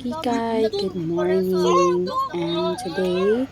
kakikay, good morning. And today,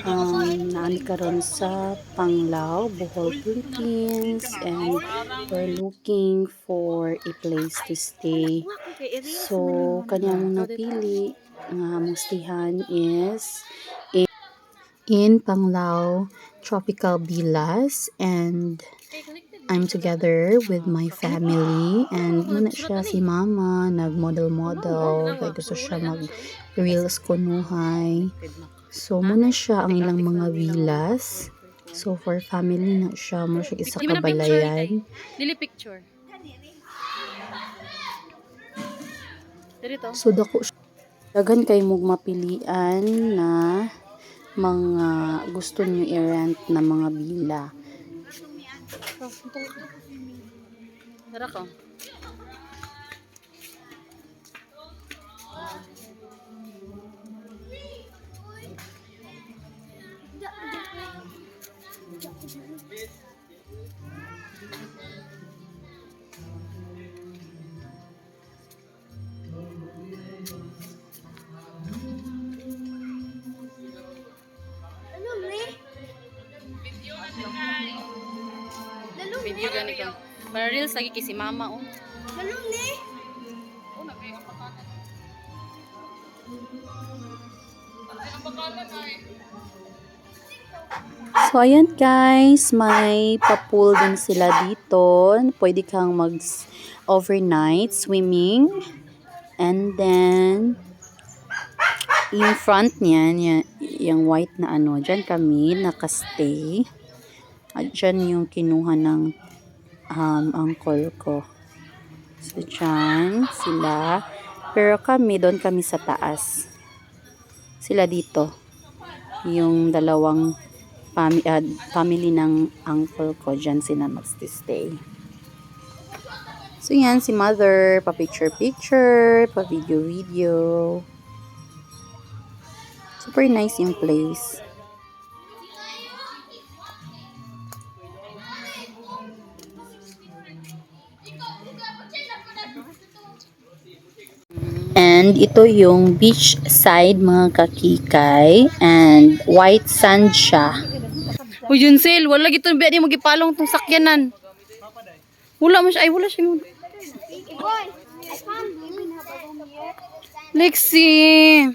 naan karon sa Panglao, Bohol, Philippines, and we're looking for a place to stay. So, kanya mong napili nga mustihan is in Panglao Tropical Villas, and I'm together with my family, and muna siya si mama nagmodel-model kay gusto siya mag-reels kunuhay. So muna siya ang ilang mga villas. So for family na siya mo siya isa ka balayan. Dili picture. Dito. So dako dagan kay mong mapilian na mga gusto niyo i-rent na mga villa. Tara ka. Video gani ka. Para reels lagi kay si mama oh. Balong ni. Oh, nagay ang pakanan. Ang pakanan ay. So, ayan guys, may pa-pool din sila dito. Pwede kang mag-overnight swimming. And then, in front niyan, yung white na ano, dyan kami nakastay. At dyan yung kinuha ng uncle ko. So, dyan sila. Pero kami, doon kami sa taas. Sila dito. Yung dalawang family ng uncle ko, dyan sila magstay. So yan, si mother, pa-picture-picture, pa-video-video. Super nice yung place. And ito yung beach side mga kakikay, and white sand siya. Uy, Junsel, wala gito biya di magipalong tong sakyanan. Wala mo siya, ay wala siya. Boy, I can't believe Lexi.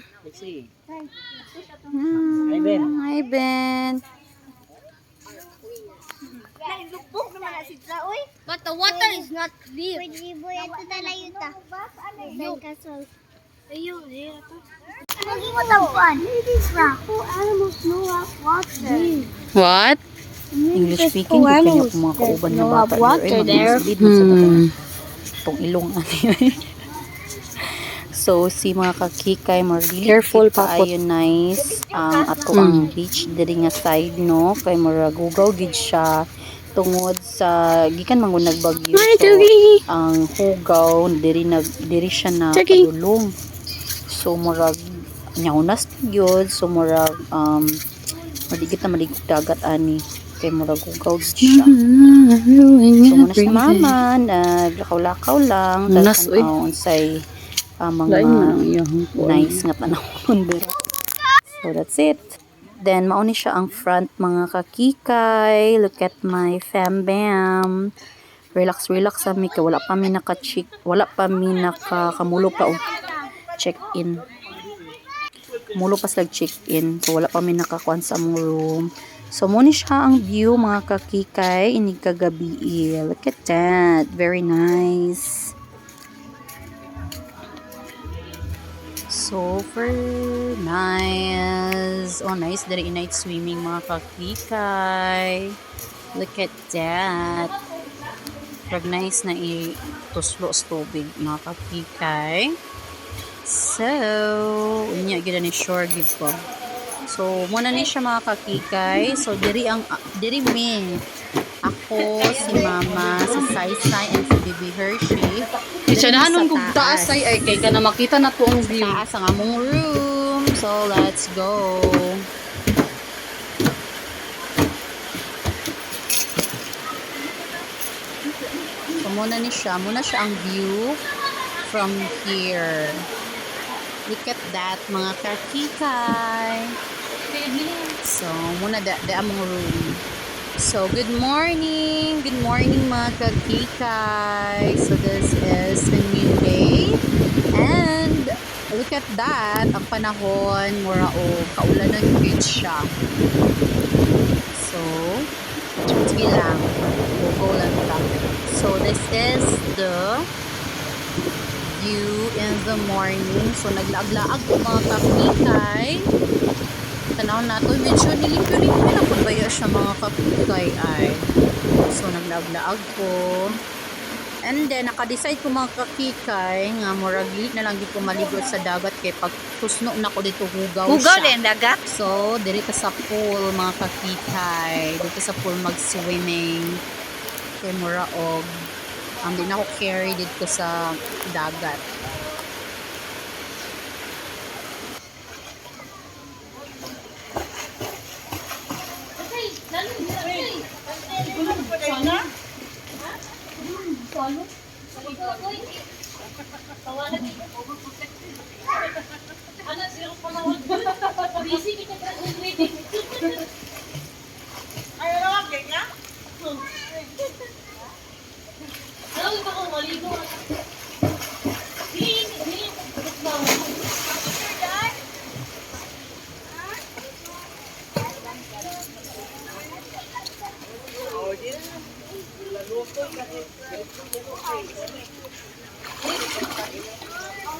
Hi Ben. Hi Ben. Naglupok naman na si Oy. But the water is not clear. Pwede boy, ito na lang yun ta. Ben Castle. Ayun, ito. Naging matampuan. Who animals know have water? What? English speaking, di kanya kung mga kauban na bata. water there. Itong ilong ano. So, si mga kakikay, really careful pa po. Ayun, nice. Ato ang beach, diri nga side, no? Kay maragugaw, gid siya. Tungod sa, gikan mangunag bagyo. So, ang hugaw, diri siya na padulong. So, murag, nyaunas yun. So, murag, maligit na maligit dagat, ani. Kay murag hugaw siya. So, muna si mama, naglakaw-lakaw lang. Dahil say, mga nice nga panahon. So, that's it. Then, mauni siya ang front, mga kakikay. Look at my fam bam. Relax kami. Wala pa mi naka-check. Wala pa mi nakamulo pa o check-in. Mulo pa sila check-in. So, wala pa mi nakakuan sa mong room. So, muna siya ang view, mga kakikay. Inig kagabi. Look at that. Very nice. Super nice. Oh, nice. Dari night swimming, mga kakikay. Look at that. Pag nice na ituslo sa tubig, mga kakikay. So, unya gina ni shore gid ko. So, muna ni siya, mga kakikay. So, diri me. Ako, si mama, si Saysay, and si Baby Hershey. Isanahanon kog taas ay kay kana makita na to ang view. Taas ang among room. So, let's go. So, muna siya ang view from here. Look that, mga kakikay. So, muna da among room. So, good morning mga kakikay. So, this is a new day. And, look at that. Ang panahon, mura o kaulan ng beach siya. So, sige lang. Go lang lang. So, this is the view in the morning. So, naglaag-laag po mga kakikay. Tanawin nato, medyo nilimpyo-limpyo na po ba siya mga kakikay ay. So, naglaag-laag po. And then, naka-decide ko mga kakikay nga muraglit na lang di ko maligo sa dagat kay pag kusno na ko dito hugaw siya. din dagat. So, dito sa pool mga kakikay. Dito sa pool mag-swimming. Kay muraog. Di na ako carry dito sa dagat.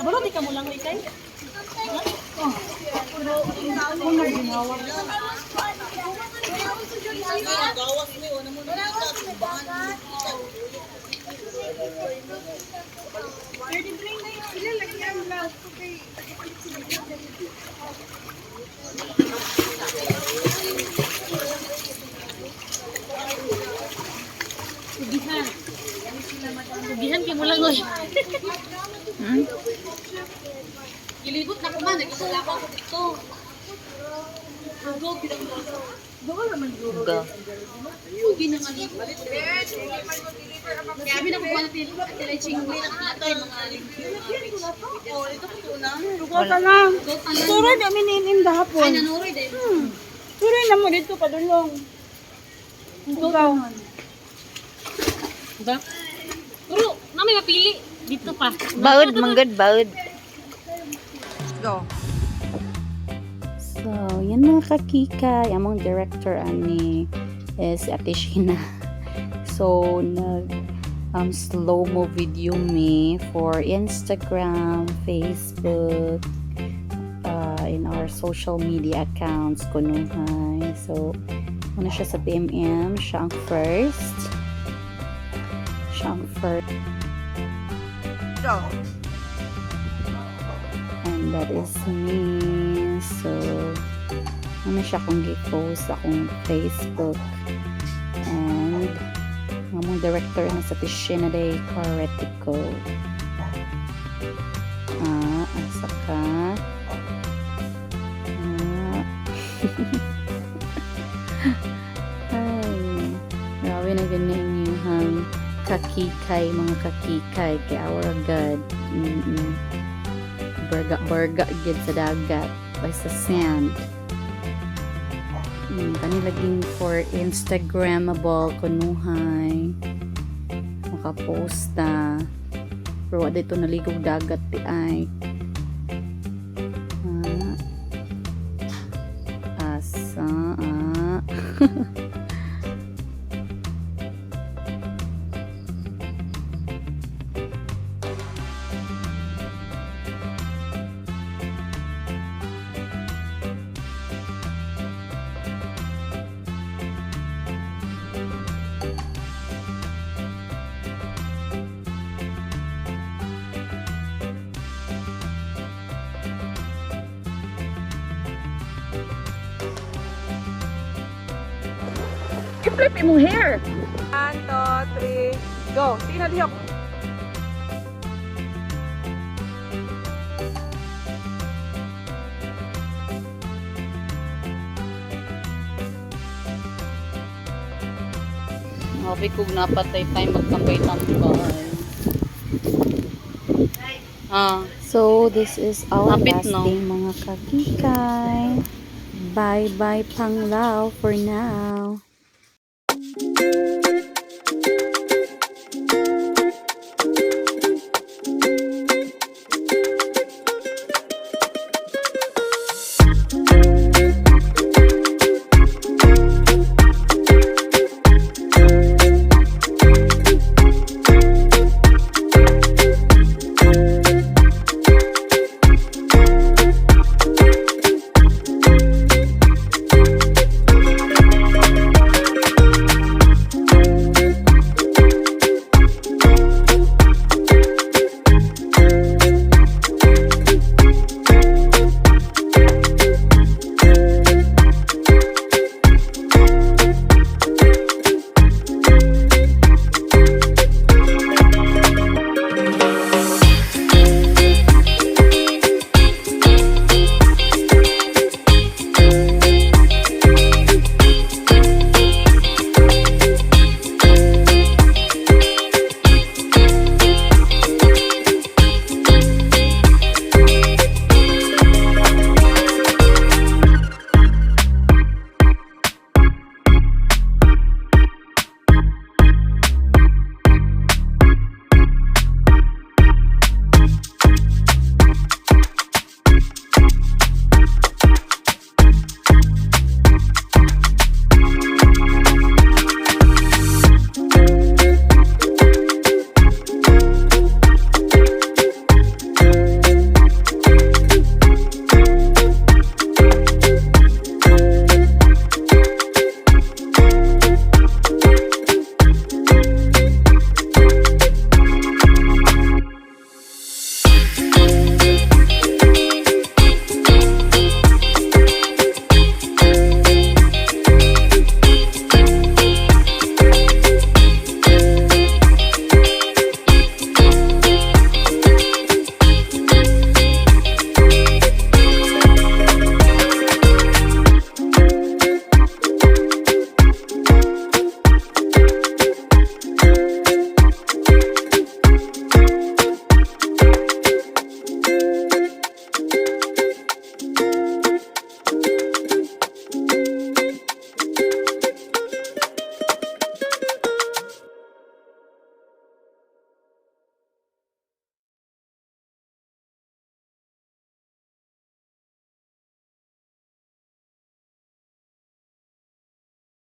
Balo di ka mo lang ikay. Sugihan kay mo lang oy. Ilibot na ko man, nag-isala ko dito. Go, pinag-go. Go naman go. Go. Ugi na nga dito. Kaya kami nakukuha natin. Tilay chingli na nato yung mga oh, ito ko na. Lugotan lang. Turoy na mininim Ay, dahapon. nanuroy dahil. Turoy na mo dito padulong. Ikaw. Diba? Pero, namin mapili. Dito pa. Baud, manggad, baud. Go. So, yan mga kakikay. Among director ani is Ate Sheena. So, nag slow-mo video me for Instagram, Facebook, in our social media accounts kunuhay. So, muna siya sa PMM. Siya ang first. Go. And that is me. So, ano siya kung gi-post akong Facebook. And, ang director na sa Tishina Day Corretico. Asa ka? Ay, grabe na ganyan yung kakikay, mga kakikay kay our God. Barga gid sa dagat by sa sand. Kanilaging for Instagrammable kunuhay. Makapost na. Pero wala dito naligog dagat ti ay. Asa I-flip imong hair. 1, 2, 3, go. Sige na dihok. Mabi kog napatay tayo magtambay-tambay. So, this is our Lapit, last no? day mga kakikay. Bye-bye Panglao for now.